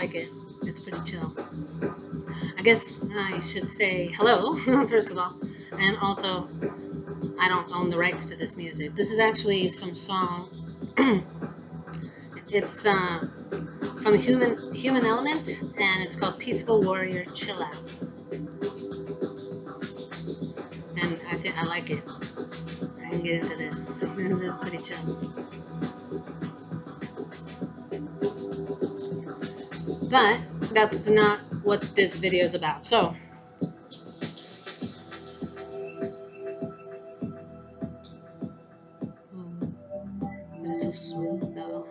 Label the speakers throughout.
Speaker 1: like it. It's pretty chill. I guess I should say hello, first of all. And also, I don't own the rights to this music. This is actually some song. It's from Human Element, and it's called Peaceful Warrior Chill Out. And I think I like it. I can get into this. This is pretty chill. But that's not what this video is about. So, it's so smooth though.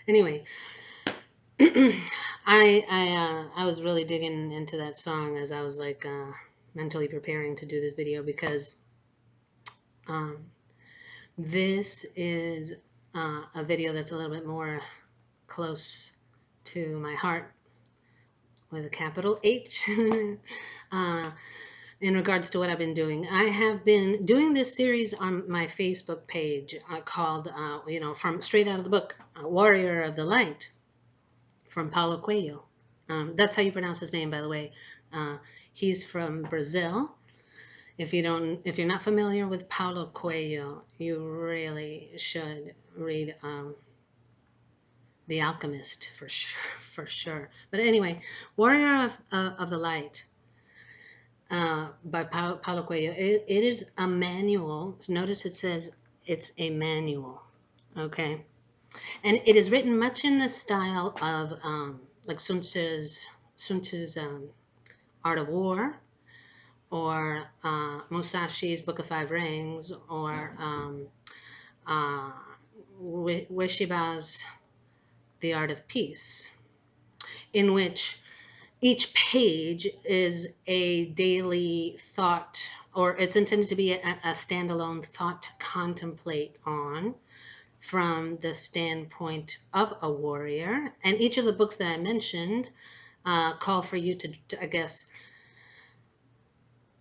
Speaker 1: Anyway, I was really digging into that song as I was like mentally preparing to do this video, because um, this is a video that's a little bit more close to my heart, with a capital H. In regards to what I've been doing, I have been doing this series on my Facebook page called, from straight out of the book, Warrior of the Light, from Paulo Coelho. That's how you pronounce his name, by the way. He's from Brazil. If you're not familiar with Paulo Coelho, you really should read The Alchemist for sure. But anyway, Warrior of the Light by Paulo Coelho. It is a manual. Notice it says it's a manual. Okay, and it is written much in the style of like Sun Tzu's Art of War, or Musashi's Book of Five Rings, or Ueshiba's The Art of Peace, in which each page is a daily thought, or it's intended to be a standalone thought to contemplate on from the standpoint of a warrior. And each of the books that I mentioned call for you to, I guess,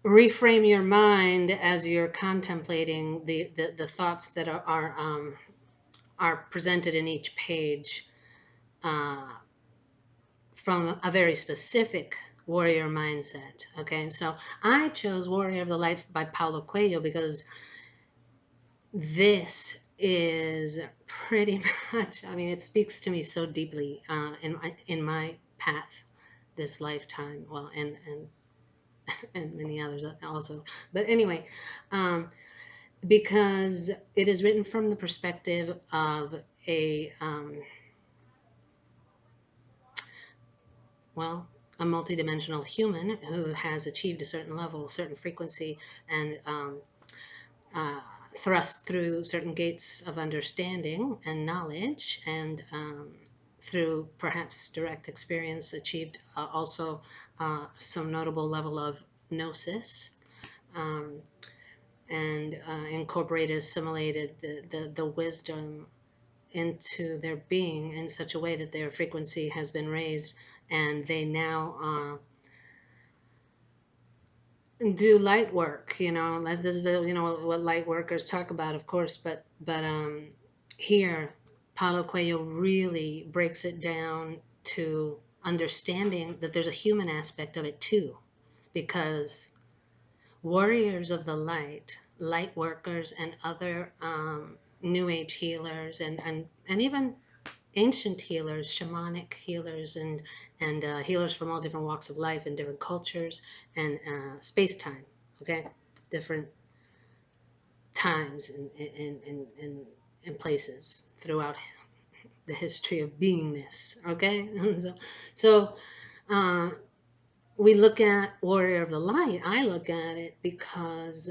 Speaker 1: reframe your mind as you're contemplating the thoughts that are presented in each page from a very specific warrior mindset. Okay, so I chose Warrior of the Light by Paulo Coelho because this is pretty much, I mean, it speaks to me so deeply in my path this lifetime, well, and many others also. But anyway, because it is written from the perspective of a a multidimensional human who has achieved a certain level, a certain frequency, and thrust through certain gates of understanding and knowledge, and through perhaps direct experience achieved also some notable level of gnosis, and incorporated, assimilated the wisdom into their being in such a way that their frequency has been raised, and they now do light work. This is what light workers talk about, of course, but here Paulo Coelho really breaks it down to understanding that there's a human aspect of it too, because warriors of the light workers, and other new age healers, and even ancient healers, shamanic healers, and healers from all different walks of life and different cultures and space-time, okay, different times and places throughout the history of beingness, okay. So we look at Warrior of the Light. I look at it because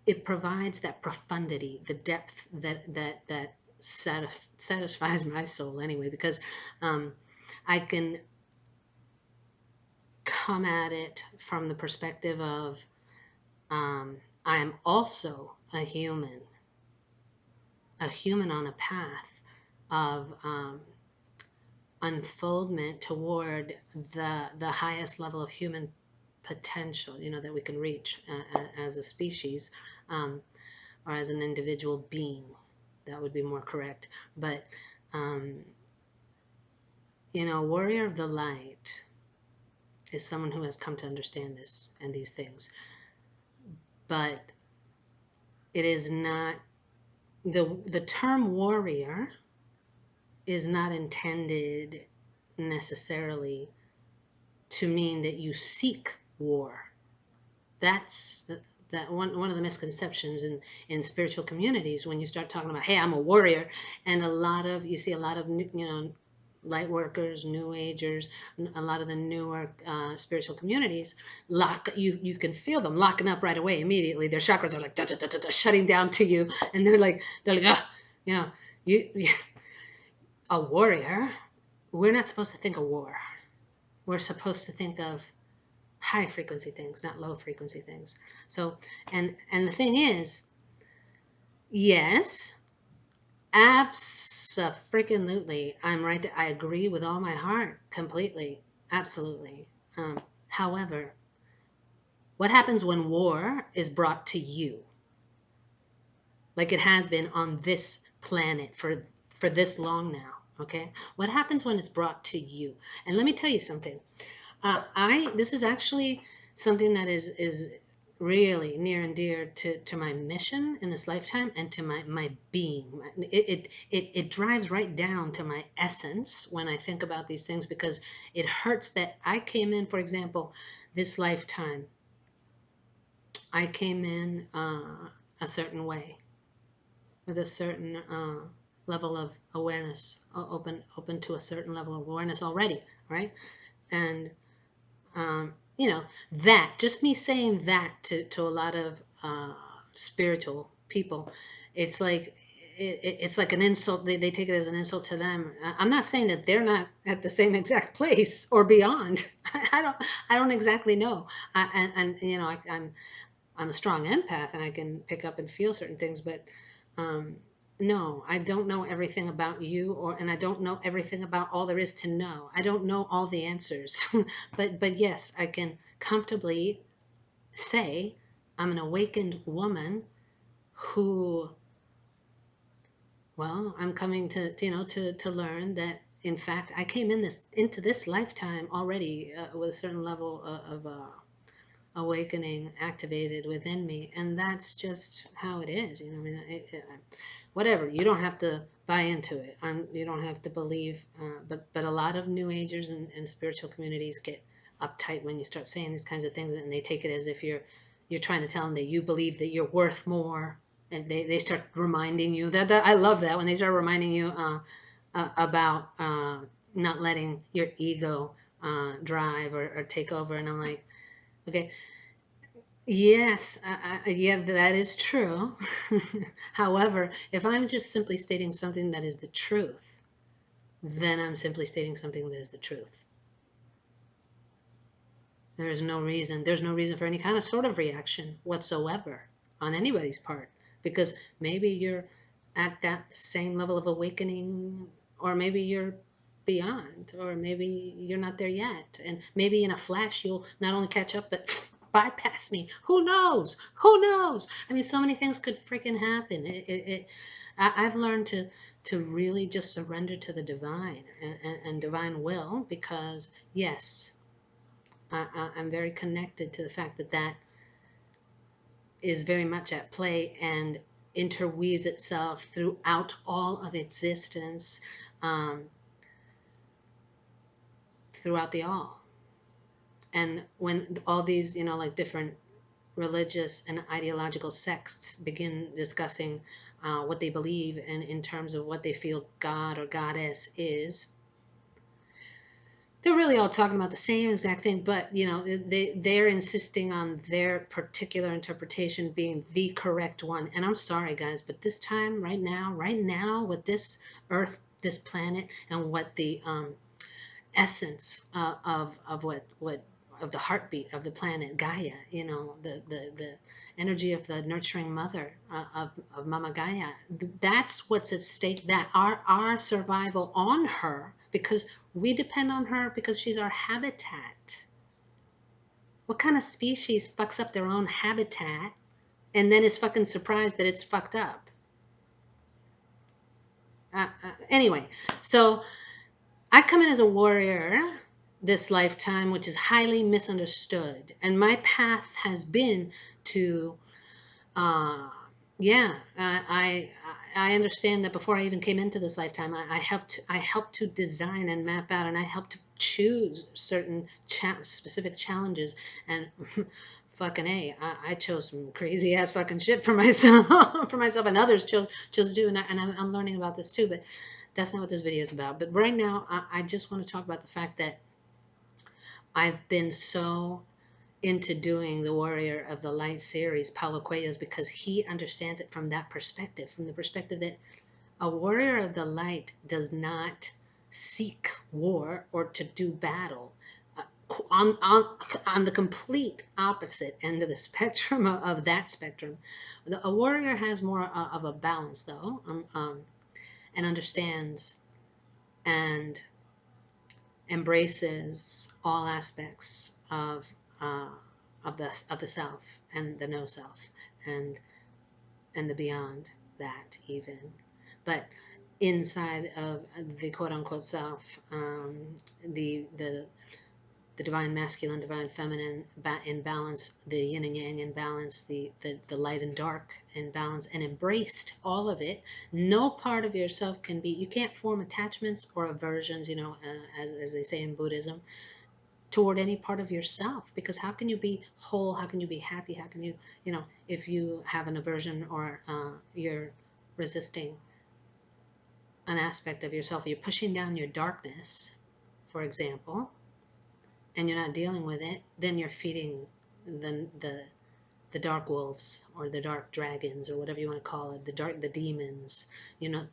Speaker 1: it provides that profundity, the depth that satisfies my soul anyway, because I can come at it from the perspective of I am also a human on a path of unfoldment toward the highest level of human potential, that we can reach as a species, or as an individual being. That would be more correct. But warrior of the light is someone who has come to understand this and these things. But it is not, the term warrior is not intended necessarily to mean that you seek war. That's that one of the misconceptions in spiritual communities when you start talking about, hey, I'm a warrior. And you see a lot of light workers, new agers, a lot of the newer spiritual communities you can feel them locking up right away immediately. Their chakras are like da, da, da, da, da, shutting down to you, and they're like ah, you a warrior. We're not supposed to think of war. We're supposed to think of high frequency things, not low frequency things. So, and the thing is, yes, absolutely, I'm right there. I agree with all my heart, completely, absolutely. However, what happens when war is brought to you, like it has been on this planet for this long now? Okay, what happens when it's brought to you? And let me tell you something. This is actually something that is really near and dear to my mission in this lifetime and to my being. It drives right down to my essence when I think about these things, because it hurts that I came in, for example, this lifetime, I came in a certain way with a certain level of awareness, open to a certain level of awareness already, right? And um, that just me saying that to a lot of spiritual people, it's like it's like an insult. They take it as an insult to them. I'm not saying that they're not at the same exact place or beyond. I don't exactly know. I'm a strong empath and I can pick up and feel certain things, but um, no, I don't know everything about you, and I don't know everything about all there is to know. I don't know all the answers, but yes, I can comfortably say I'm an awakened woman who, well, I'm coming to learn that in fact I came into this lifetime already with a certain level of awakening activated within me, and that's just how it is. I mean, whatever, you don't have to buy into it. You don't have to believe, but a lot of new agers and spiritual communities get uptight when you start saying these kinds of things, and they take it as if you're trying to tell them that you believe that you're worth more, and they start reminding you that I love that when they start reminding you about not letting your ego drive or take over. And I'm like, okay, yes, yeah, that is true. However, if I'm just simply stating something that is the truth, then I'm simply stating something that is the truth. There's no reason for any kind of sort of reaction whatsoever on anybody's part, because maybe you're at that same level of awakening, or maybe you're beyond, or maybe you're not there yet, and maybe in a flash you'll not only catch up but bypass me. Who knows? Who knows? I mean, so many things could freaking happen. I've learned to really just surrender to the divine and divine will, because yes, I'm very connected to the fact that is very much at play and interweaves itself throughout all of existence, um, throughout the all. And when all these, like different religious and ideological sects begin discussing what they believe and in terms of what they feel God or Goddess is, they're really all talking about the same exact thing, but they're insisting on their particular interpretation being the correct one. And I'm sorry, guys, but this time, right now, with this Earth, this planet, and what the essence of what of the heartbeat of the planet Gaia, the energy of the nurturing mother of Mama Gaia, that's what's at stake. That our survival on her, because we depend on her, because she's our habitat. What kind of species fucks up their own habitat and then is fucking surprised that it's fucked up? Anyway, so I come in as a warrior this lifetime, which is highly misunderstood. And my path has been to, uh, yeah, I understand that before I even came into this lifetime, I helped to design and map out, and I helped to choose certain specific challenges. And fucking a, I chose some crazy ass fucking shit for myself, for myself, and others chose to do. I'm learning about this too, but that's not what this video is about. But right now, I just want to talk about the fact that I've been so into doing the Warrior of the Light series, Paulo Coelho's, because he understands it from that perspective, from the perspective that a warrior of the light does not seek war or to do battle. Uh, on the complete opposite end of the spectrum of that spectrum, a warrior has more of a balance, though, and understands and embraces all aspects uh, of the self and the no self and the beyond that even. But inside of the quote unquote self, the the divine masculine, divine feminine in balance, the yin and yang in balance, the light and dark in balance, and embraced all of it. No part of yourself can be, you can't form attachments or aversions, as they say in Buddhism, toward any part of yourself, because how can you be whole, how can you be happy, how can you, if you have an aversion or you're resisting an aspect of yourself, you're pushing down your darkness, for example, and you're not dealing with it, then you're feeding the dark wolves or the dark dragons or whatever you want to call it, the demons.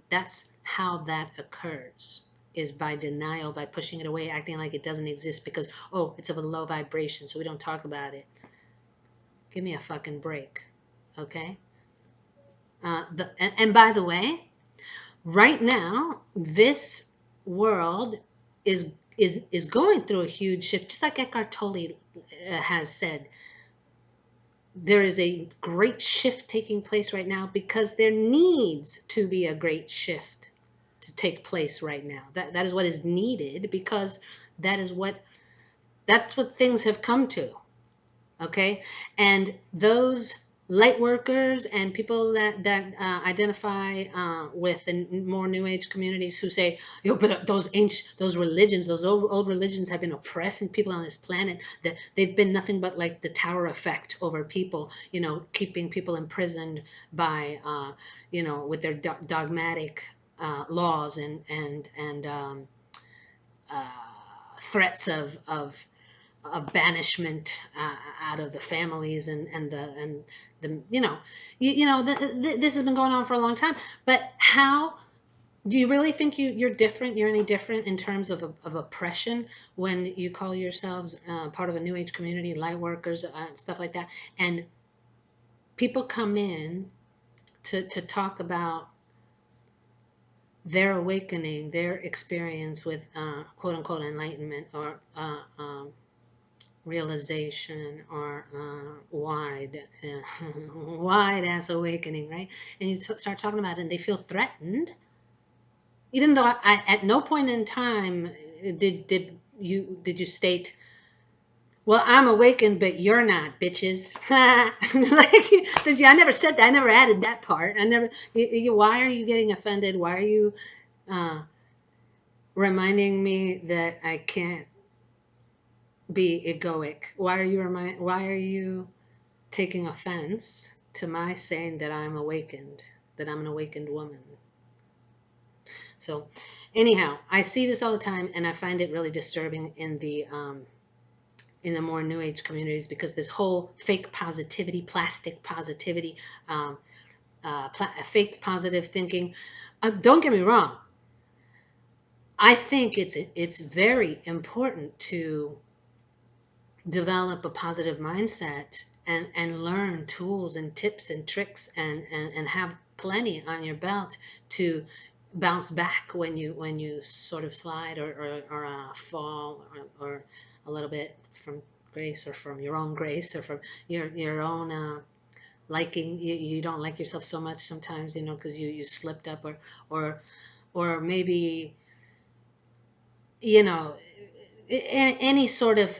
Speaker 1: That's how that occurs, is by denial, by pushing it away, acting like it doesn't exist because, oh, it's of a low vibration, so we don't talk about it. Give me a fucking break, okay? And by the way, right now, this world is going through a huge shift, just like Eckhart Tolle has said. There is a great shift taking place right now because there needs to be a great shift to take place right now. That is what is needed, because that's what things have come to. Okay, and those light workers and people that identify with the more new age communities who say, yo, but those religions, those old religions have been oppressing people on this planet, that they've been nothing but like the tower effect over people, keeping people imprisoned by with their dogmatic laws and threats of banishment out of the families and the this has been going on for a long time. But how do you really think you're different? You're any different in terms of oppression when you call yourselves part of a new age community, light workers, stuff like that, and people come in to talk about their awakening, their experience with quote unquote enlightenment or realization or wide ass awakening, right? And you start talking about it, and they feel threatened, even though at no point in time did you state, well, I'm awakened, but you're not, bitches. Like, I never said that. I never added that part. I never. Why are you getting offended? Why are you uh, reminding me that I can't be egoic? Why are you taking offense to my saying that I'm awakened, that I'm an awakened woman? So anyhow, I see this all the time, and I find it really disturbing in the more new age communities, because this whole fake positivity, plastic positivity, fake positive thinking. Don't get me wrong. I think it's very important to develop a positive mindset and learn tools and tips and tricks and have plenty on your belt to bounce back when you sort of slide or fall or a little bit from grace, or from your own grace, or from your own liking. You don't like yourself so much sometimes, because you slipped up, or or maybe you know, any sort of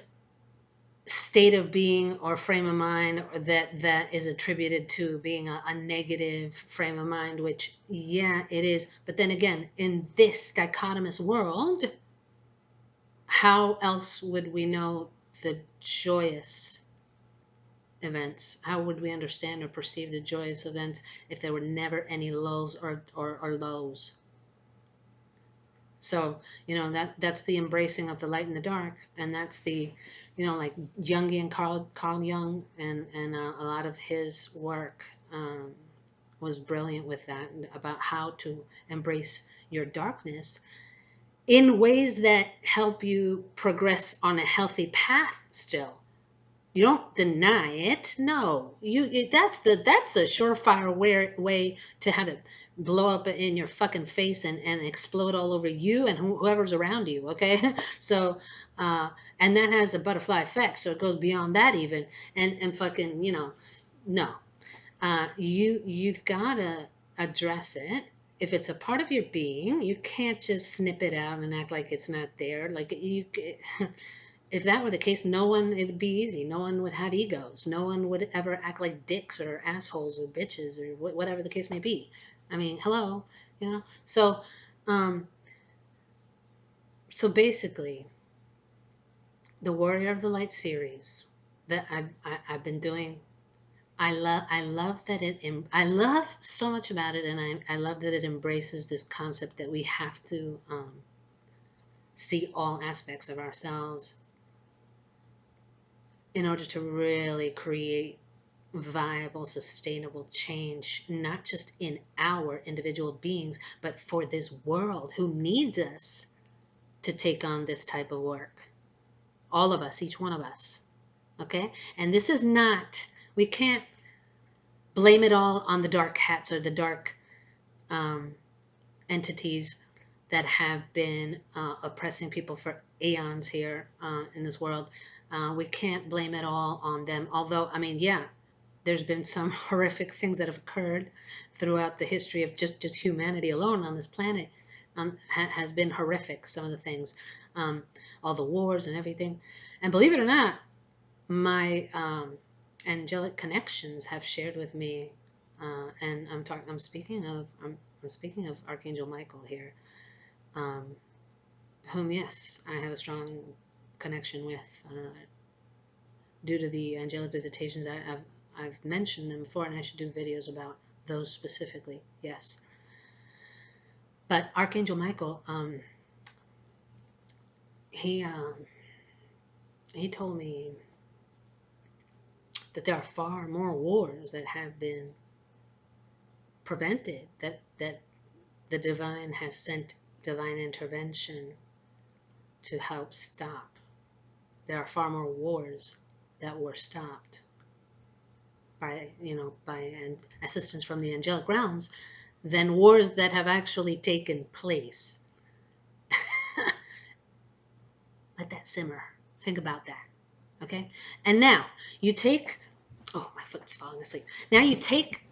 Speaker 1: state of being or frame of mind that is attributed to being a negative frame of mind, which yeah it is, but then again, in this dichotomous world, how else would we know the joyous events? How would we understand or perceive the joyous events if there were never any lulls or lows? So, that's the embracing of the light and the dark, and that's the, like Jungian Carl Jung, and a lot of his work was brilliant with that, about how to embrace your darkness in ways that help you progress on a healthy path still. You don't deny it. No, that's a surefire way to have it blow up in your fucking face and explode all over you and whoever's around you. Okay, so and that has a butterfly effect, so it goes beyond that even, and fucking no, you've gotta address it. If it's a part of your being, you can't just snip it out and act like it's not there. Like you. If that were the case, no one, it would be easy. No one would have egos. No one would ever act like dicks or assholes or bitches or whatever the case may be. I mean, hello, So, um, so basically, the Warrior of the Light series that I've been doing, I love that I love so much about it, and I love that it embraces this concept that we have to see all aspects of ourselves in order to really create viable, sustainable change, not just in our individual beings, but for this world who needs us to take on this type of work. All of us, each one of us. Okay? And this is not, we can't blame it all on the dark hats or the dark um, entities that have been oppressing people for eons here in this world. We can't blame it all on them. Although, I mean, yeah, there's been some horrific things that have occurred throughout the history of just humanity alone on this planet. Has been horrific, some of the things, all the wars and everything. And believe it or not, my angelic connections have shared with me, and I'm speaking of Archangel Michael here, um, whom, yes, I have a strong connection with due to the angelic visitations. I've mentioned them before, and I should do videos about those specifically. Yes, but Archangel Michael, he he told me that there are far more wars that have been prevented, that the divine has sent divine intervention to help stop. There are far more wars that were stopped by assistance from the angelic realms than wars that have actually taken place. Let that simmer. Think about that. Okay? And now you take, oh, my foot's falling asleep. Now you take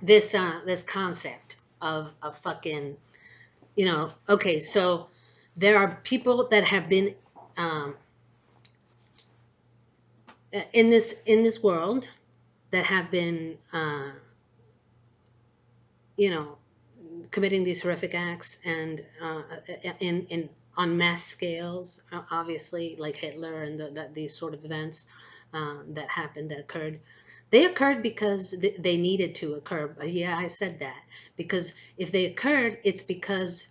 Speaker 1: this concept of fucking, okay, so there are people that have been um, in this world that have been you know committing these horrific acts, and in on mass scales, obviously, like Hitler, and these sort of events that happened, that occurred. They occurred because they needed to occur. Yeah, I said that, because if they occurred, it's because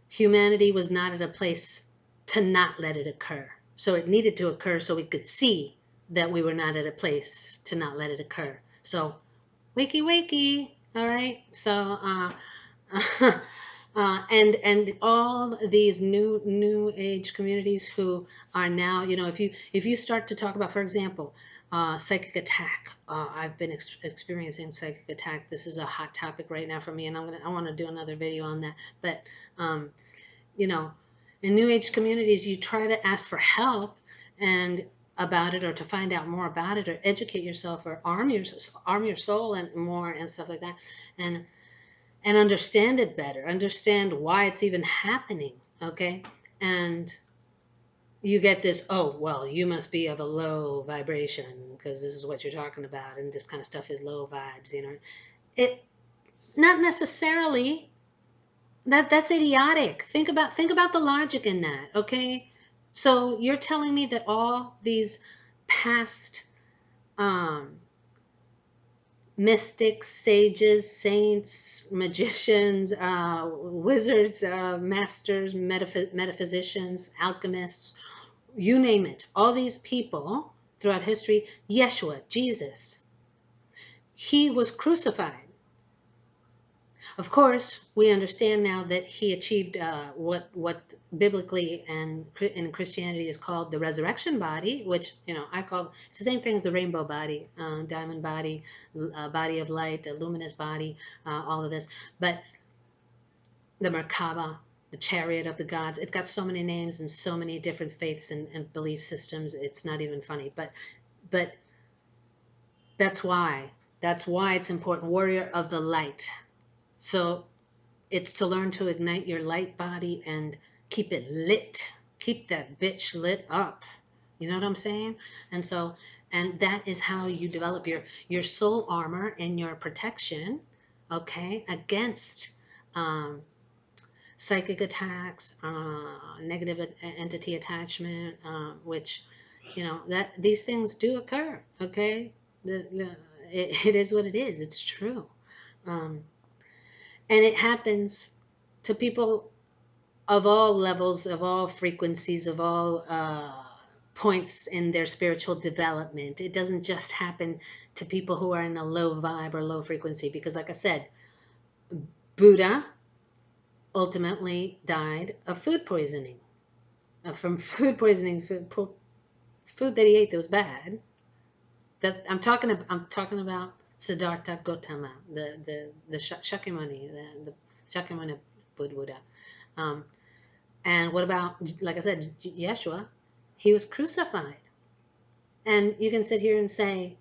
Speaker 1: humanity was not at a place to not let it occur. So it needed to occur so we could see that we were not at a place to not let it occur. So wakey wakey, all right. So and all these new age communities who are now, if you start to talk about, for example, psychic attack. I've been experiencing psychic attack. This is a hot topic right now for me, and I want to do another video on that. But um, you know, in new age communities, you try to ask for help and about it, or to find out more about it, or educate yourself, or arm your soul and more and stuff like that. And and understand it better, understand why it's even happening, okay? And you get this, oh, well, you must be of a low vibration because this is what you're talking about, and this kind of stuff is low vibes, you know. It not necessarily. That's idiotic. Think about the logic in that, okay? So you're telling me that all these past um, mystics, sages, saints, magicians, wizards, masters, metaphysicians, alchemists, you name it, all these people throughout history, Yeshua, Jesus, he was crucified. Of course, we understand now that he achieved what biblically and in Christianity is called the resurrection body, which, you know, I call it's the same thing as the rainbow body, diamond body, body of light, a luminous body, all of this. But the Merkaba, the chariot of the gods, it's got so many names and so many different faiths and belief systems. It's not even funny. But that's why it's important. Warrior of the light. So it's to learn to ignite your light body and keep it lit. Keep that bitch lit up. You know what I'm saying? And so, and that is how you develop your soul armor and your protection, okay, against um, psychic attacks, negative entity attachment, which, you know, that these things do occur, okay? It is what it is. It's true. Um, and it happens to people of all levels, of all frequencies, of all points in their spiritual development. It doesn't just happen to people who are in a low vibe or low frequency, because, like I said, Buddha ultimately died of food poisoning, from food poisoning, food that he ate that was bad. That I'm talking about Siddhartha Gautama, the Shakyamuni, the Shakyamuni Buddha. Um, And what about, like I said, Yeshua? He was crucified. And you can sit here and say,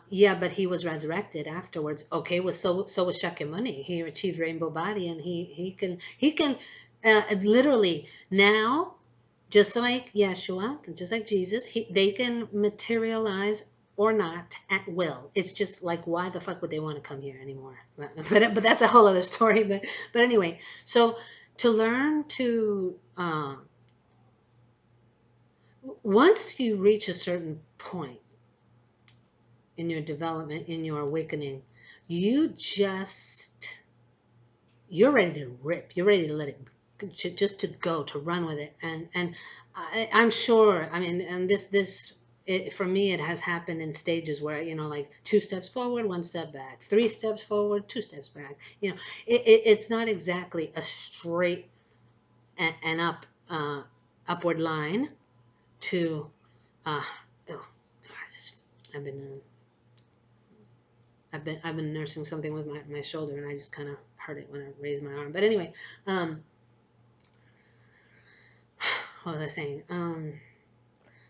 Speaker 1: yeah, but he was resurrected afterwards. Okay, well, so was Shakyamuni. He achieved rainbow body, and he can literally now, just like Yeshua, just like Jesus, they can materialize or not at will. It's just like, why the fuck would they want to come here anymore? But that's a whole other story. But anyway, so to learn to once you reach a certain point in your development, in your awakening, you just you're ready to rip. You're ready to let it, just to go, to run with it. And I'm sure. I mean, and for me, it has happened in stages where, you know, like 2 steps forward, 1 step back, 3 steps forward, 2 steps back. You know, it's not exactly a straight and upward line to. Uh, oh, I just I've been. I've been nursing something with my shoulder, and I just kind of hurt it when I raised my arm. But anyway, what was I saying?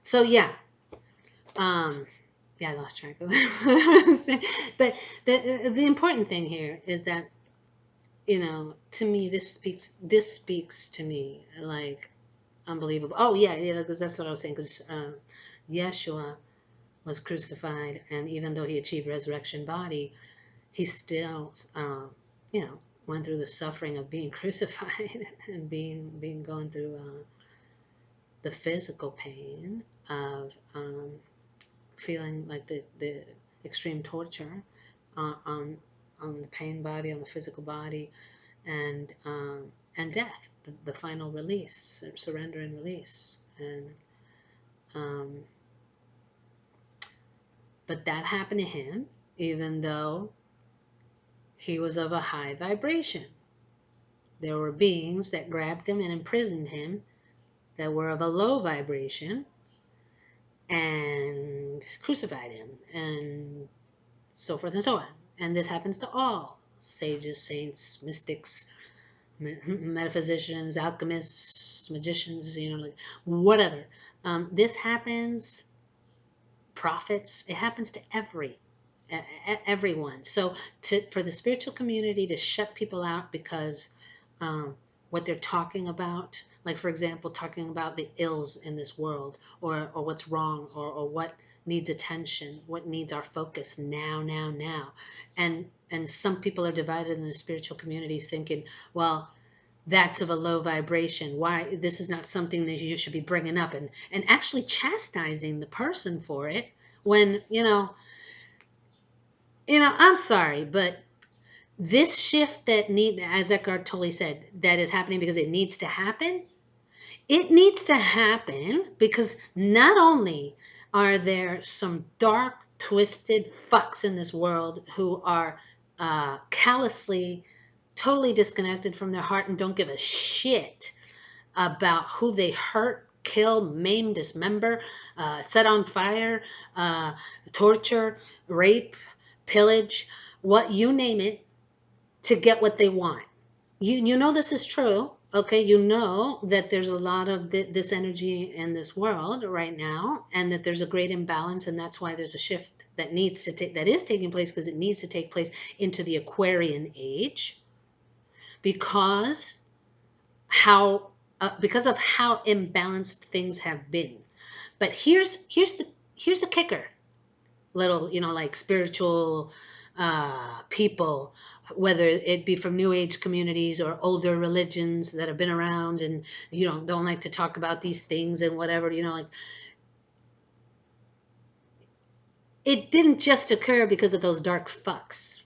Speaker 1: So yeah, yeah, I lost track of what I was saying. But the important thing here is that, you know, to me, this speaks to me like unbelievable. Oh yeah, because that's what I was saying. Because Yeshua was crucified, and even though he achieved resurrection body, he still, you know, went through the suffering of being crucified and being going through the physical pain of feeling like the extreme torture on the pain body, on the physical body, and death, the final release, surrender and release, and um, but that happened to him, even though he was of a high vibration. There were beings that grabbed him and imprisoned him that were of a low vibration and crucified him, and so forth and so on. And this happens to all sages, saints, mystics, metaphysicians, alchemists, magicians, you know, like whatever. This happens, prophets, it happens to everybody. everyone. So for the spiritual community to shut people out because um, what they're talking about, like for example, talking about the ills in this world, or what's wrong, or what needs attention, what needs our focus now. And some people are divided in the spiritual communities thinking, well, that's of a low vibration. Why this is not something that you should be bringing up, and actually chastising the person for it when I'm sorry, but this shift that as Eckhart Tolle said, that is happening because it needs to happen. It needs to happen because not only are there some dark, twisted fucks in this world who are callously, totally disconnected from their heart and don't give a shit about who they hurt, kill, maim, dismember, set on fire, uh, torture, rape, pillage, what you name it, to get what they want. You know this is true. Okay, you know that there's a lot of this energy in this world right now, and that there's a great imbalance, and that's why there's a shift that is taking place, because it needs to take place into the Aquarian age, because how because of how imbalanced things have been. But here's the kicker, little, like spiritual people, whether it be from new age communities or older religions that have been around and don't like to talk about these things and whatever, like, it didn't just occur because of those dark fucks,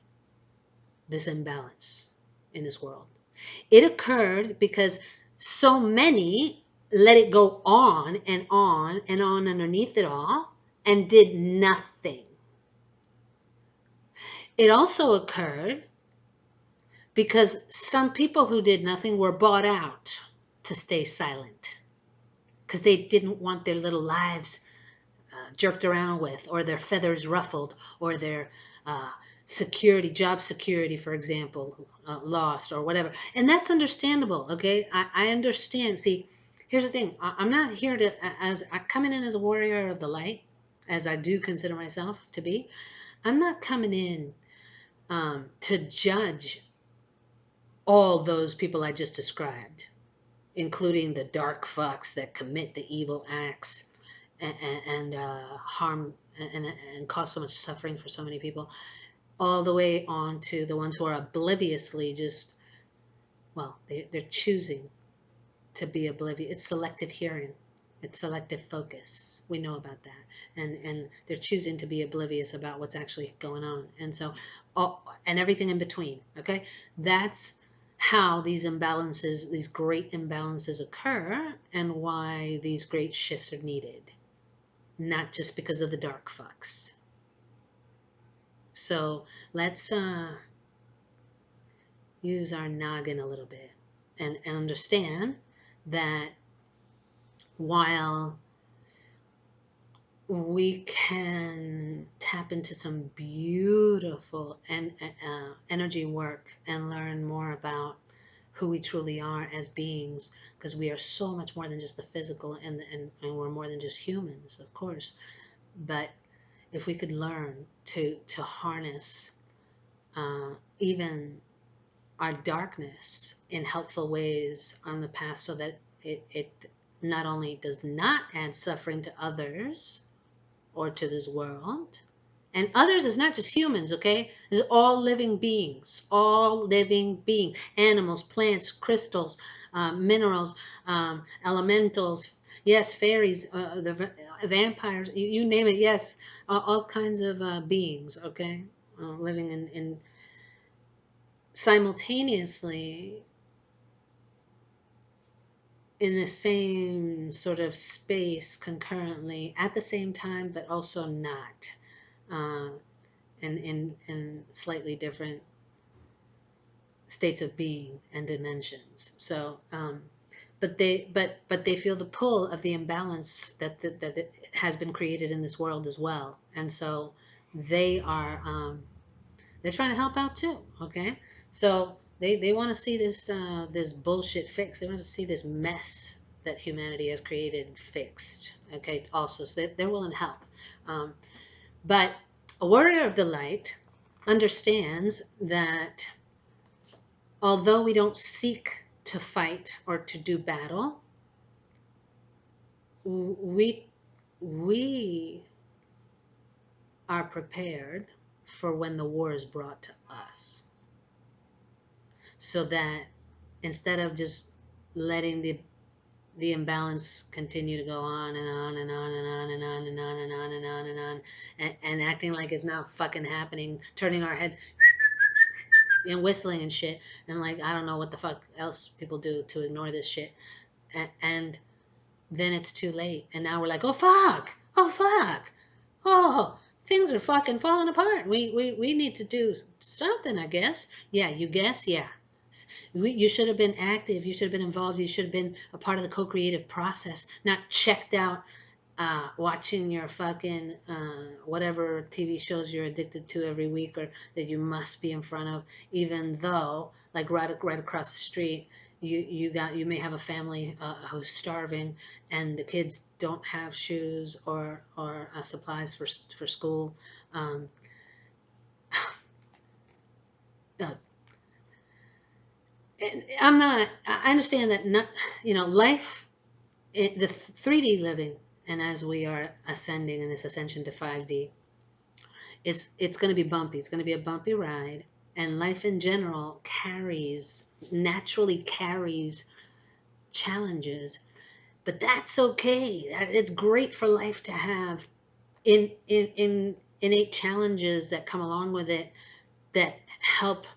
Speaker 1: this imbalance in this world. It occurred because so many let it go on and on and on underneath it all and did nothing. It also occurred because some people who did nothing were bought out to stay silent because they didn't want their little lives jerked around with, or their feathers ruffled, or their uh, job security, for example, lost, or whatever. And that's understandable. Okay, I understand. See, here's the thing. I'm not here to, as I coming in as a warrior of the light, as I do consider myself to be. I'm not coming in to judge all those people I just described, including the dark fucks that commit the evil acts and harm and cause so much suffering for so many people, all the way on to the ones who are obliviously just, well, they're choosing to be oblivious. It's selective hearing. It's selective focus. We know about that. And they're choosing to be oblivious about what's actually going on. And so, and everything in between, okay? That's how these imbalances, these great imbalances occur, and why these great shifts are needed. Not just because of the dark fucks. So let's use our noggin a little bit and understand that while we can tap into some beautiful energy work and learn more about who we truly are as beings, because we are so much more than just the physical, and we're more than just humans, of course. But if we could learn to harness even our darkness in helpful ways on the path, so that it not only does not add suffering to others or to this world. And others is not just humans, okay? It's all living beings, animals, plants, crystals, minerals, elementals, yes, fairies, vampires, you name it, yes, all kinds of beings, okay? Living in simultaneously in the same sort of space concurrently at the same time, but also not. Uh, and in slightly different states of being and dimensions. So, but they feel the pull of the imbalance that it has been created in this world as well, and so they are they're trying to help out too. Okay, so they want to see this bullshit fixed. They want to see this mess that humanity has created fixed. Okay, also, so they're willing to help. But A warrior of the light understands that although we don't seek to fight or to do battle, we we are prepared for when the war is brought to us, so that instead of just letting the imbalance continue to go on and on and on and on and on and on and on and on and on and acting like it's not fucking happening, turning our heads and whistling and shit, and like I don't know what the fuck else people do to ignore this shit, and then it's too late, and now we're like, oh fuck, oh, things are fucking falling apart. We need to do something, I guess. Yeah, you guess, yeah. You should have been active. You should have been involved. You should have been a part of the co-creative process, not checked out watching your fucking whatever TV shows you're addicted to every week or that you must be in front of, even though like right across the street you may have a family who's starving and the kids don't have shoes or supplies for school. Um, uh, and I understand that not, life, the 3D living, and as we are ascending in this ascension to 5D, it's going to be bumpy. It's going to be a bumpy ride, and life in general naturally carries challenges, but that's okay. It's great for life to have in innate challenges that come along with it that help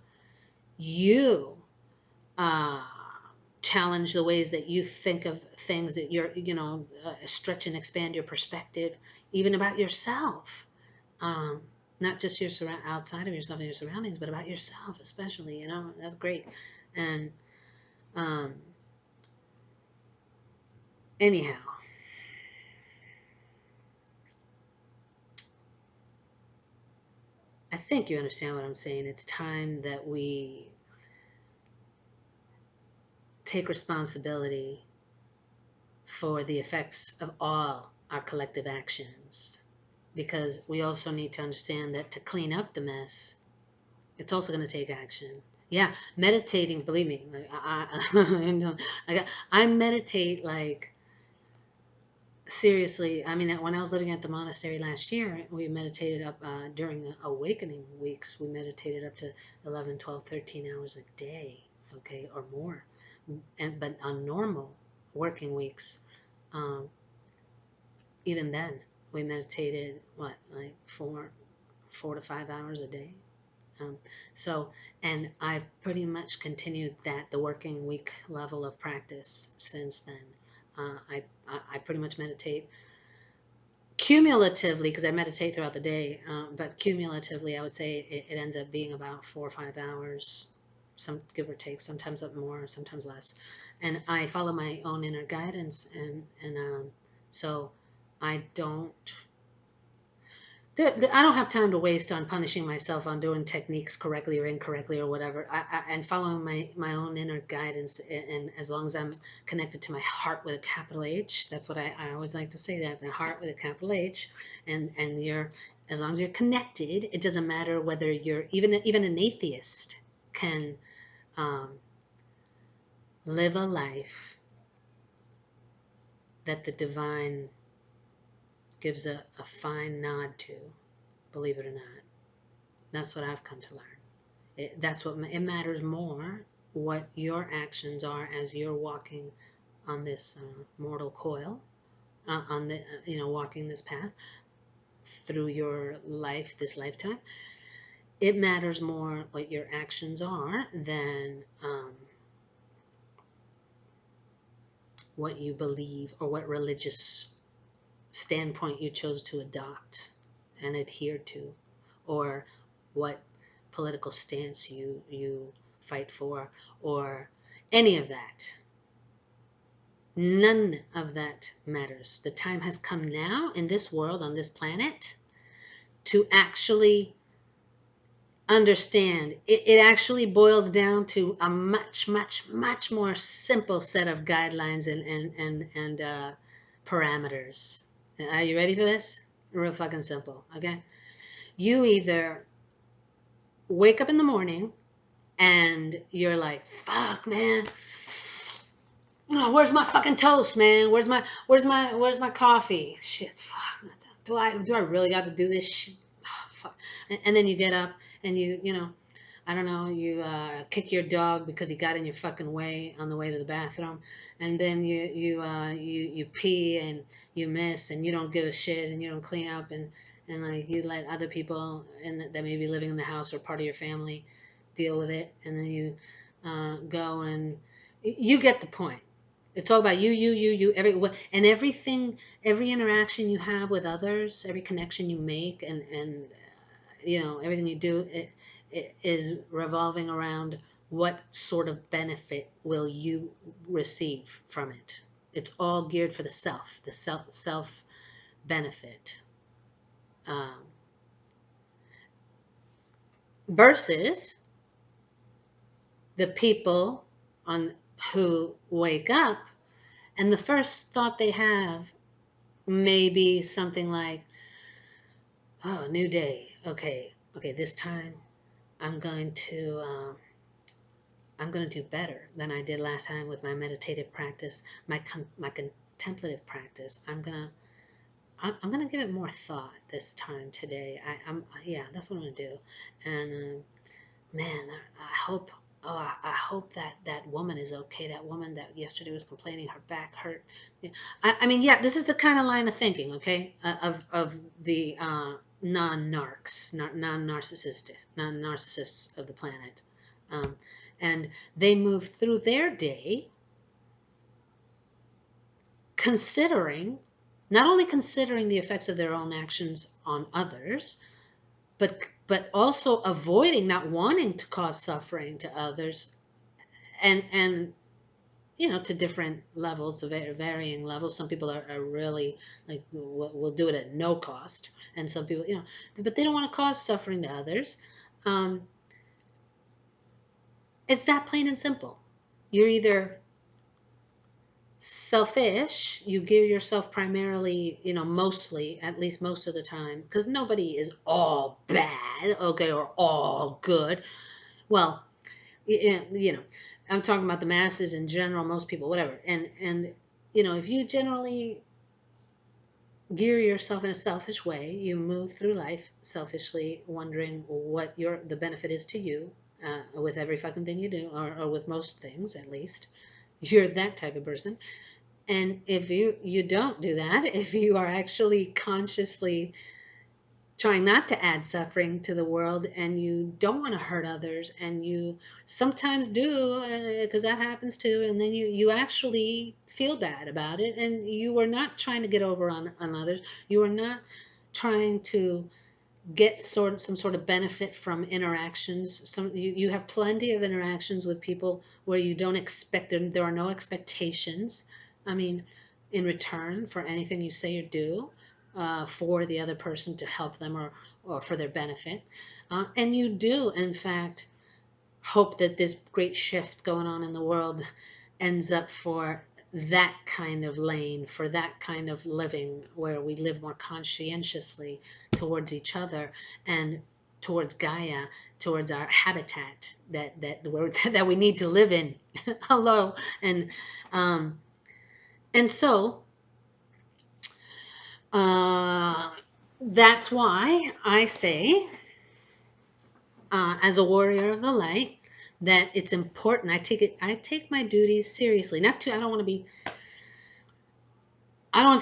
Speaker 1: you uh, challenge the ways that you think of things, that you're, stretch and expand your perspective, even about yourself. Um, Not just outside of yourself and your surroundings, but about yourself, especially. That's great. And um, anyhow, I think you understand what I'm saying. It's time that we take responsibility for the effects of all our collective actions, because we also need to understand that to clean up the mess, it's also going to take action. Yeah, meditating, believe me, like, I meditate like seriously. I mean, when I was living at the monastery last year, we meditated up during the awakening weeks. We meditated up to 11, 12, 13 hours a day, okay, or more. But on normal working weeks, um, even then, we meditated what, like 4 to 5 hours a day. Um, so, and I've pretty much continued the working week level of practice since then. I pretty much meditate cumulatively, because I meditate throughout the day, but cumulatively, I would say it ends up being about 4 or 5 hours, some give or take, sometimes up more, sometimes less. And I follow my own inner guidance, and so I don't I don't have time to waste on punishing myself on doing techniques correctly or incorrectly or whatever. And following my own inner guidance, and as long as I'm connected to my heart with a capital H, that's what I always like to say, that the heart with a capital H, and you're, as long as you're connected, it doesn't matter whether you're even an atheist can um, live a life that the divine gives a fine nod to, believe it or not. That's what I've come to learn. It matters more what your actions are as you're walking on this mortal coil, on the walking this path through your life, this lifetime. It matters more what your actions are than what you believe or what religious standpoint you chose to adopt and adhere to, or what political stance you fight for, or any of that. None of that matters. The time has come now in this world, on this planet, to actually understand. It actually boils down to a much, much, much more simple set of guidelines and parameters. Are you ready for this? Real fucking simple, okay? You either wake up in the morning and you're like, fuck, man. Oh, where's my fucking toast, man? Where's my coffee? Shit, fuck. Do I really got to do this shit? Oh, fuck. And then you get up and I don't know, you kick your dog because he got in your fucking way on the way to the bathroom, and then you pee and you miss and you don't give a shit and you don't clean up and like you let other people that may be living in the house or part of your family deal with it, and then you go and you get the point. It's all about you, and everything, every interaction you have with others, every connection you make, and everything you do, it is revolving around what sort of benefit will you receive from it. It's all geared for the self benefit, um, versus the people on who wake up and the first thought they have may be something like, oh, new day. Okay, this time I'm going to I'm going to do better than I did last time with my meditative practice, my contemplative practice. I'm gonna give it more thought this time today. Yeah, that's what I'm gonna do. And man, I hope. Oh, I hope that woman is okay. That woman that yesterday was complaining her back hurt. Yeah. I mean, yeah, this is the kind of line of thinking, okay, of the non-narcs, non-narcissists of the planet, um, and they move through their day considering, not only considering the effects of their own actions on others, but also avoiding, not wanting to cause suffering to others, and to different levels, of varying levels. Some people are really like will do it at no cost, and some people, but they don't want to cause suffering to others. um, it's that plain and simple. You're either selfish, you gear yourself primarily, mostly, at least most of the time, because nobody is all bad, okay, or all good. Well, I'm talking about the masses in general, most people, whatever. And if you generally gear yourself in a selfish way, you move through life selfishly, wondering what the benefit is to you, with every fucking thing you do, or with most things at least. You're that type of person. And if you don't do that, if you are actually consciously trying not to add suffering to the world, and you don't want to hurt others, and you sometimes do, because that happens too, and then you actually feel bad about it, and you are not trying to get over on others, you are not trying to get some sort of benefit from interactions. You have plenty of interactions with people where you don't expect, there are no expectations, I mean, in return for anything you say or do, for the other person to help them, or for their benefit. And you do, in fact, hope that this great shift going on in the world ends up for that kind of lane, for that kind of living, where we live more conscientiously towards each other and towards Gaia, towards our habitat that we need to live in. Hello. And so uh, that's why I say, as a warrior of the light, that it's important. I take my duties seriously. Not too. I don't want to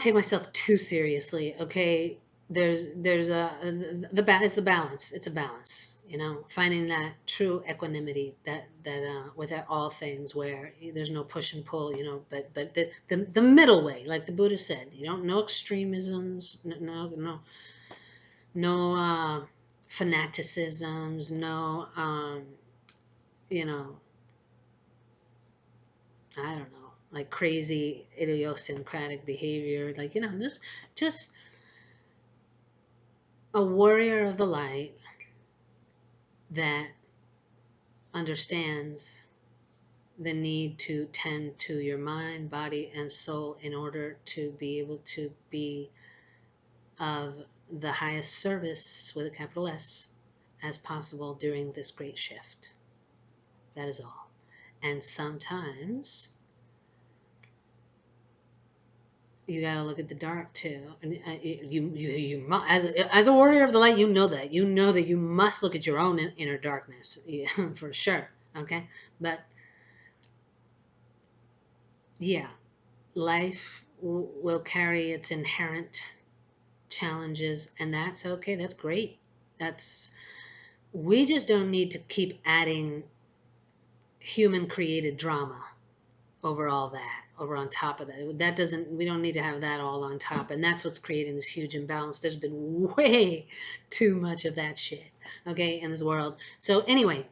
Speaker 1: take myself too seriously. Okay, there's it's the balance. It's a balance. Finding that true equanimity, that with all things, where there's no push and pull. But the middle way, like the Buddha said. No extremisms. No fanaticisms. No you know I don't know, like crazy idiosyncratic behavior. Like, just a warrior of the light that understands the need to tend to your mind, body, and soul in order to be able to be of the highest service with a capital S as possible during this great shift. That is all. And sometimes you got to look at the dark too. And as a warrior of the light, you know that. You know that you must look at your own inner darkness, yeah, for sure. Okay? But yeah, life will carry its inherent challenges, and that's okay. That's great. That's We just don't need to keep adding human created drama over all that, over on top of that. That doesn't, we don't need to have that all on top. And that's what's creating this huge imbalance. There's been way too much of that shit, okay, in this world. So anyway,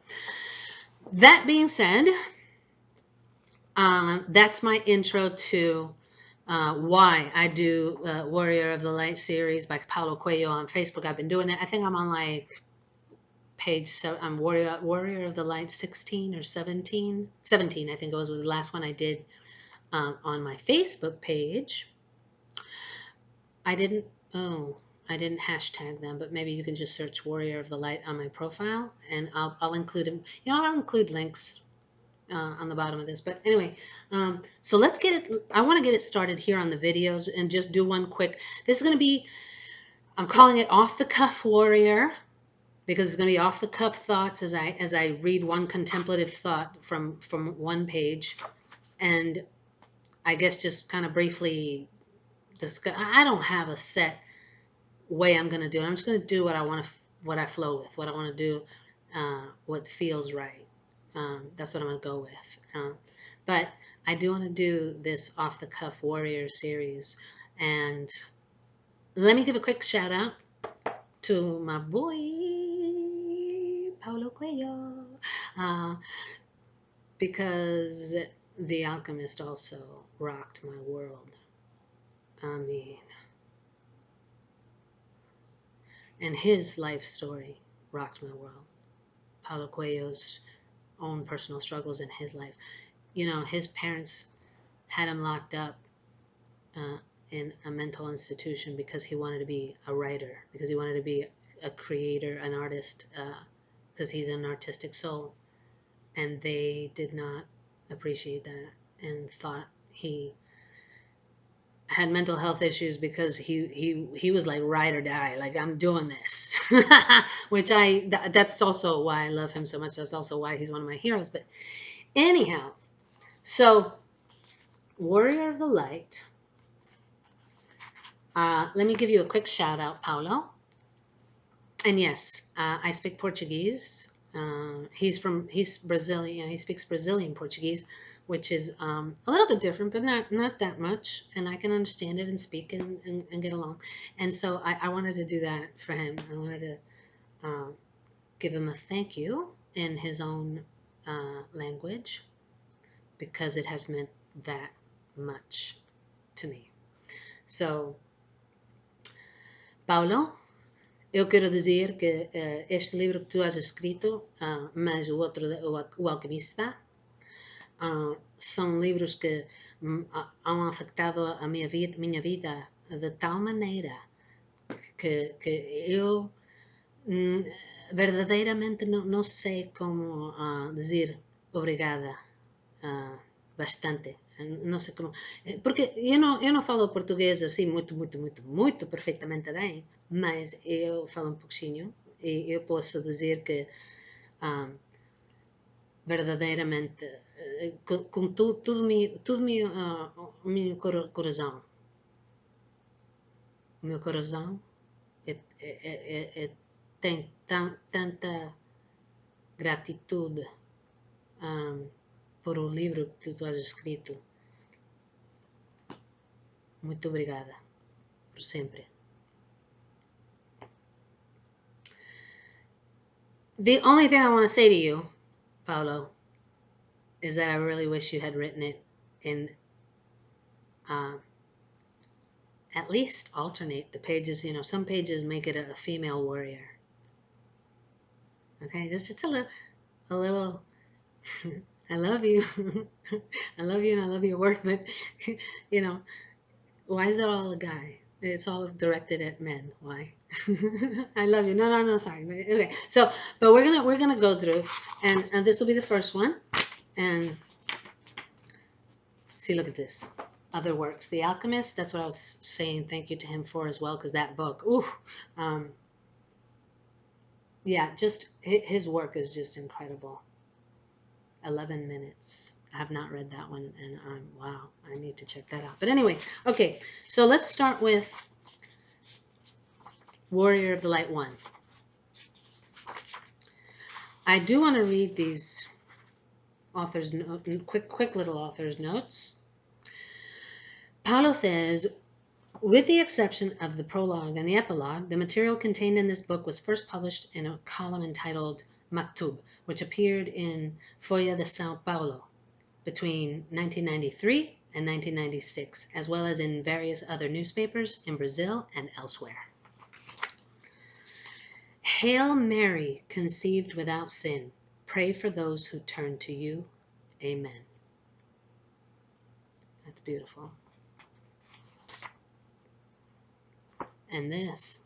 Speaker 1: that being said, that's my intro to why I do Warrior of the Light series by Paulo Coelho on Facebook. I've been doing it. I think I'm on like page, so I'm Warrior of the Light 16 or 17. 17, I think it was the last one I did on my Facebook page. I didn't, oh, I didn't hashtag them, but maybe you can just search Warrior of the Light on my profile, and I'll include them. You know, I'll include links on the bottom of this. But anyway, so let's get it. I want to get it started here on the videos and just do one quick. This is going to be, I'm calling it Off the Cuff Warrior, because it's going to be off the cuff thoughts as I read one contemplative thought from one page, and I guess just kind of briefly discuss. I don't have a set way I'm going to do it. I'm just going to do what I want to, what I flow with, what I want to do, what feels right. That's what I'm going to go with. But I do want to do this off the cuff warrior series, and let me give a quick shout out to my boy Paulo Coelho, because The Alchemist also rocked my world. I mean, and his life story rocked my world. Paulo Coelho's own personal struggles in his life. You know, his parents had him locked up in a mental institution because he wanted to be a writer, because he wanted to be a creator, an artist, because he's an artistic soul. And they did not appreciate that and thought he had mental health issues because he was like ride or die, like I'm doing this. Which that's also why I love him so much. That's also why he's one of my heroes. But anyhow, so Warrior of the Light, let me give you a quick shout out, Paulo. And yes, I speak Portuguese. He's Brazilian. You know, he speaks Brazilian Portuguese, which is a little bit different, but not that much. And I can understand it and speak and get along. And so I wanted to do that for him. I wanted to give him a thank you in his own language, because it has meant that much to me. So, Paulo, eu quero dizer que este livro que tu has escrito, mas o outro, o Alquimista, são livros que han afetado a minha vida de tal maneira que eu verdadeiramente não sei como dizer obrigada bastante. Não sei como. Porque eu não falo português assim muito perfeitamente bem, mas eu falo um pouquinho e eu posso dizer que verdadeiramente, com tudo o meu coração. O meu coração tem tanta gratitude por o livro que tu has escrito. Muito obrigada por sempre. The only thing I want to say to you, Paulo, is that I really wish you had written it in at least alternate the pages. You know, some pages make it a female warrior. Okay, just a little. I love you. I love you and I love your work, but you know, why is it all a guy? It's all directed at men. Why? I love you. No, no, no. Sorry. Okay. So, but we're gonna go through, and this will be the first one, and see. Look at this. Other works. The Alchemist. That's what I was saying. Thank you to him for as well, because that book. Ooh. Um, yeah. Just his work is just incredible. 11 minutes. I have not read that one, and wow, I need to check that out. But anyway, okay. So let's start with Warrior of the Light 1. I do want to read these author's note, quick little author's notes. Paulo says, with the exception of the prologue and the epilogue, the material contained in this book was first published in a column entitled Maktub, which appeared in Folha de São Paulo between 1993 and 1996, as well as in various other newspapers in Brazil and elsewhere. Hail Mary, conceived without sin, pray for those who turn to you. Amen. That's beautiful. And this,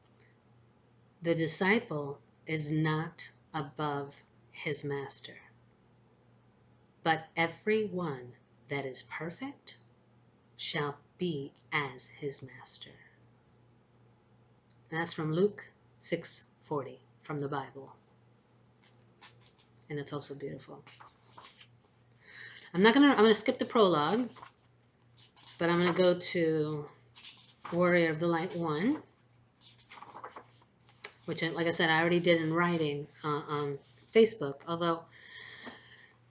Speaker 1: the disciple is not above his master, but every one that is perfect shall be as his master. And that's from Luke 6:40 from the Bible. And it's also beautiful. I'm gonna skip the prologue, but I'm gonna go to Warrior of the Light 1, which, like I said, I already did in writing on Facebook, although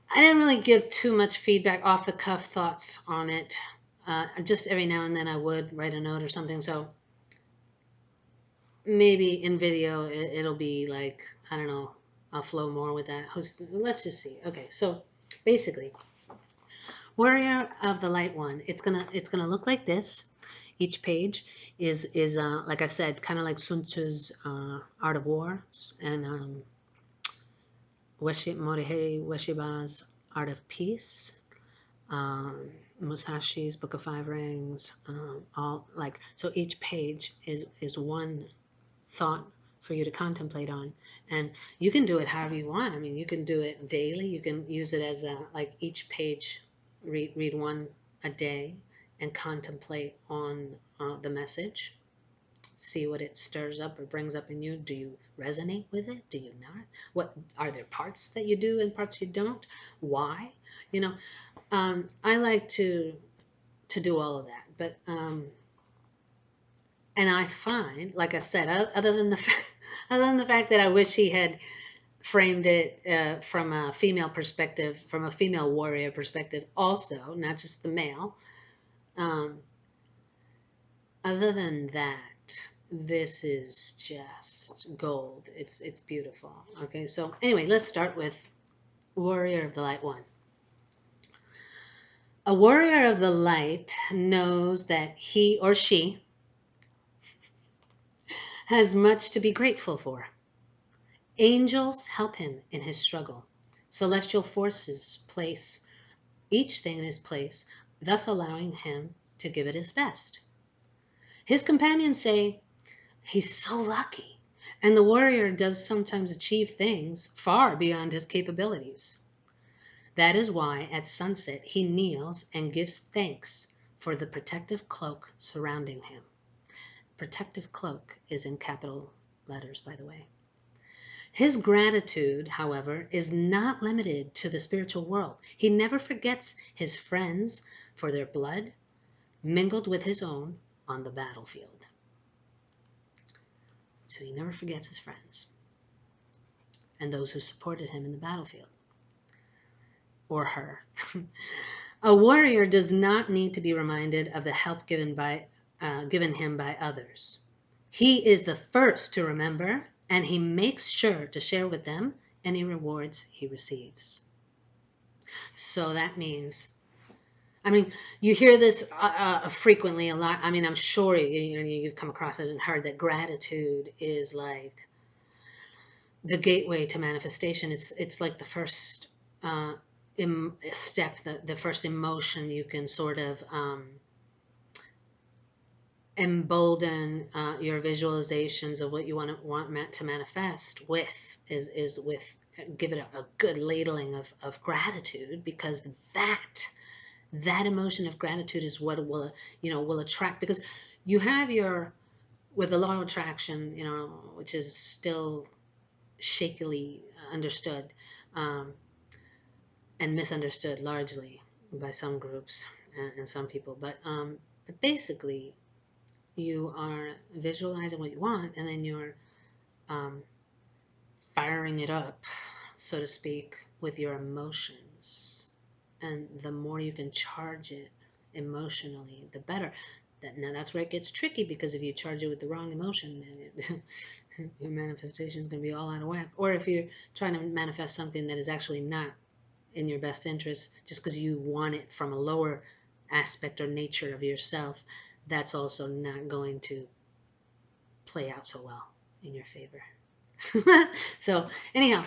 Speaker 1: I didn't really give too much feedback, off the cuff thoughts on it. Just every now and then I would write a note or something. So maybe in video it'll be like, I don't know, I'll flow more with that. Let's just see. Okay, so basically, Warrior of the Light 1. It's gonna look like this. Each page is like I said, kind of like Sun Tzu's Art of War, and Morihei Ueshiba's Art of Peace, Musashi's Book of Five Rings, all like, so each page is one thought for you to contemplate on, and you can do it however you want. I mean, you can do it daily. You can use it as like each page, read one a day and contemplate on the message. See what it stirs up or brings up in you. Do you resonate with it? Do you not? What are there parts that you do and parts you don't? Why? You know, I like to do all of that, but and I find, like I said, other than the fact that I wish he had framed it from a female perspective, from a female warrior perspective, also, not just the male. Other than that, this is just gold. It's beautiful. Okay, so anyway, let's start with Warrior of the Light 1. A warrior of the light knows that he or she has much to be grateful for. Angels help him in his struggle. Celestial forces place each thing in his place, thus allowing him to give it his best. His companions say, he's so lucky, and the warrior does sometimes achieve things far beyond his capabilities. That is why at sunset he kneels and gives thanks for the protective cloak surrounding him. Protective cloak is in capital letters, by the way. His gratitude, however, is not limited to the spiritual world. He never forgets his friends for their blood mingled with his own on the battlefield. So he never forgets his friends and those who supported him in the battlefield, or her. A warrior does not need to be reminded of the help given him by others. He is the first to remember, and he makes sure to share with them any rewards he receives. So that means, I mean, you hear this frequently a lot. I mean, I'm sure you've come across it and heard that gratitude is like the gateway to manifestation. It's like the first step, the first emotion you can sort of embolden your visualizations of what you to manifest with is with give it a good ladling of gratitude, because that emotion of gratitude is what will, will attract, because you have your, with the law of attraction, which is still shakily understood, um, and misunderstood largely by some groups and some people, but basically you are visualizing what you want, and then you're um, firing it up, so to speak, with your emotions. And the more you can charge it emotionally, the better. Now that's where it gets tricky, because if you charge it with the wrong emotion, then your manifestation is going to be all out of whack. Or if you're trying to manifest something that is actually not in your best interest, just because you want it from a lower aspect or nature of yourself, that's also not going to play out so well in your favor. So anyhow,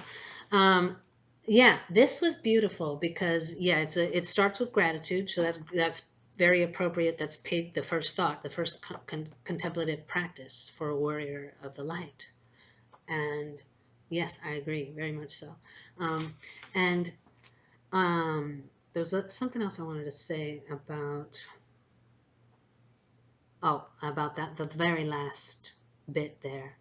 Speaker 1: um, yeah, this was beautiful, because yeah, it starts with gratitude, so that's very appropriate. That's paid the first thought, the first contemplative practice for a warrior of the light. And yes, I agree, very much so. And there's something else I wanted to say about, about that, the very last bit there,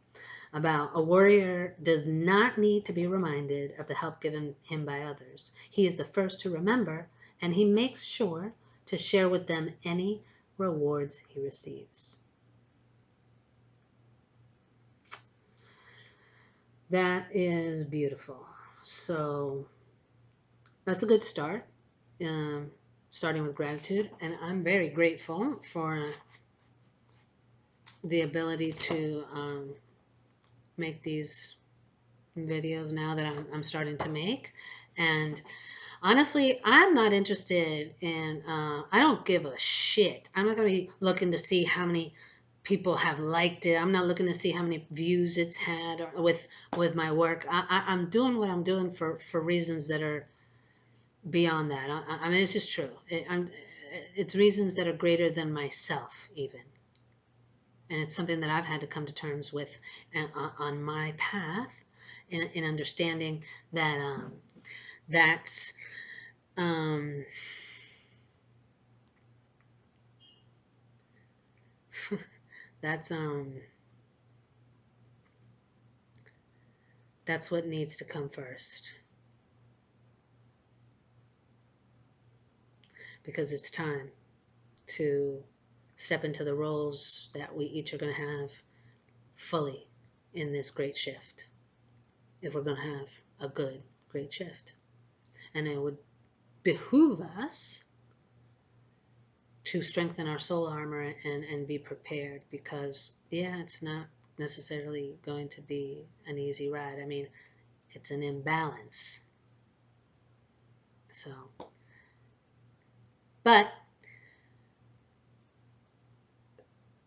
Speaker 1: about a warrior does not need to be reminded of the help given him by others. He is the first to remember, and he makes sure to share with them any rewards he receives. That is beautiful. So that's a good start, um, starting with gratitude. And I'm very grateful for the ability to make these videos now that I'm starting to make. And honestly, I'm not interested in, I don't give a shit. I'm not going to be looking to see how many people have liked it. I'm not looking to see how many views it's had with my work. I'm doing what I'm doing for reasons that are beyond that. I mean, it's just true. It's reasons that are greater than myself, even. And it's something that I've had to come to terms with on my path, in understanding that that's um, that's that's what needs to come first, because it's time to step into the roles that we each are going to have fully in this great shift, if we're going to have a good great shift. And it would behoove us to strengthen our soul armor and be prepared, because yeah, it's not necessarily going to be an easy ride. I mean, it's an imbalance. So, but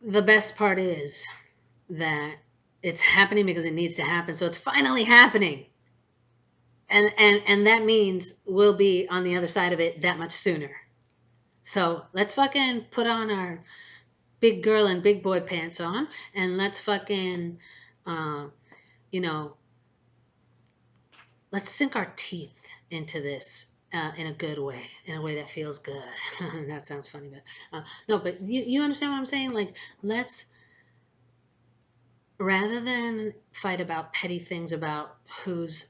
Speaker 1: the best part is that it's happening because it needs to happen. So it's finally happening. And that means we'll be on the other side of it that much sooner. So let's fucking put on our big girl and big boy pants on, and let's fucking, uh, you know, let's sink our teeth into this in a good way, in a way that feels good. That sounds funny, but no, but you understand what I'm saying? Like, let's, rather than fight about petty things about whose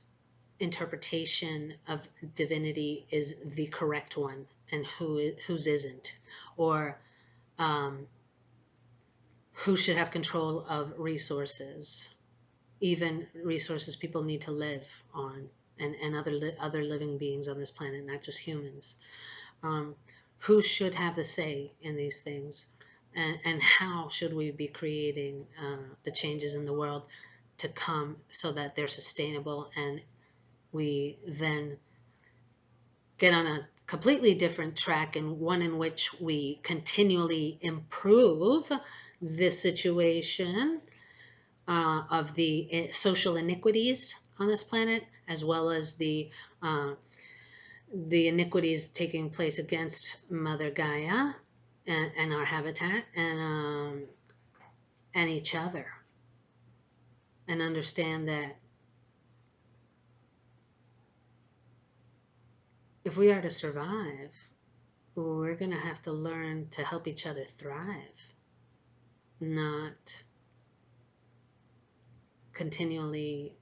Speaker 1: interpretation of divinity is the correct one and whose isn't, or um, who should have control of resources, even resources people need to live on, and other living beings on this planet, not just humans. Who should have the say in these things, and how should we be creating the changes in the world to come, so that they're sustainable, and we then get on a completely different track, and one in which we continually improve the situation of the social iniquities on this planet, as well as uh, the iniquities taking place against Mother Gaia and our habitat. And and each other, and understand that if we are to survive, we're going to have to learn to help each other thrive, not continually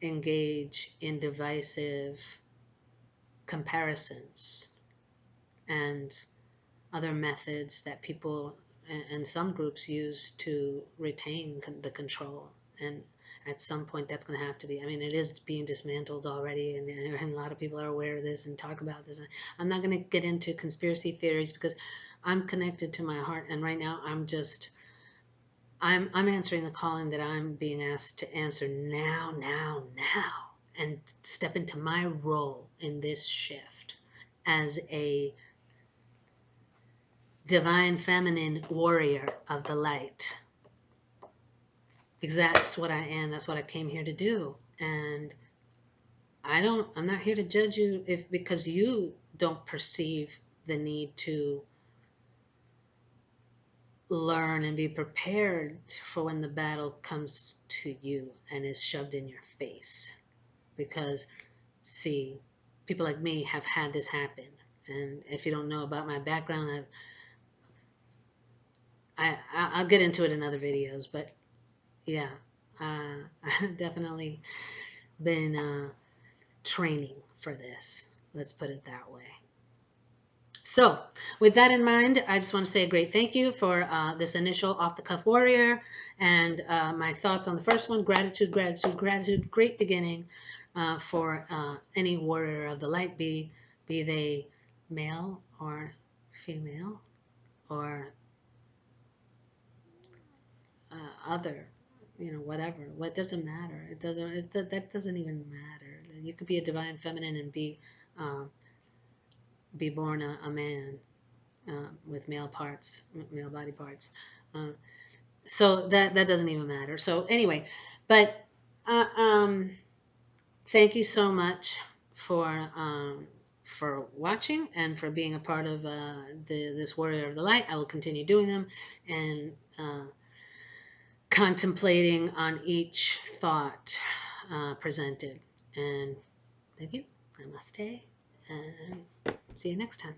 Speaker 1: engage in divisive comparisons and other methods that people and some groups use to retain the control. And at some point that's going to have to be, I mean, it is being dismantled already, and a lot of people are aware of this and talk about this. I'm not going to get into conspiracy theories because I'm connected to my heart, and right now I'm answering the calling that I'm being asked to answer now, and step into my role in this shift as a divine feminine warrior of the light. Because that's what I am, that's what I came here to do. And I'm not here to judge you because you don't perceive the need to learn and be prepared for when the battle comes to you and is shoved in your face. Because, see, people like me have had this happen. And if you don't know about my background, I'll get into it in other videos. But yeah, I've definitely been training for this. Let's put it that way. So with that in mind, I just want to say a great thank you for this initial off-the-cuff warrior, and my thoughts on the first one. Gratitude, gratitude, gratitude. Great beginning for any warrior of the light, be they male or female or other, whatever. What doesn't matter. It doesn't. That doesn't even matter. You could be a divine feminine and be born a man with male parts, male body parts. So that doesn't even matter. So anyway, but thank you so much for watching and for being a part of this Warrior of the Light. I will continue doing them and contemplating on each thought presented. And thank you. Namaste. And see you next time.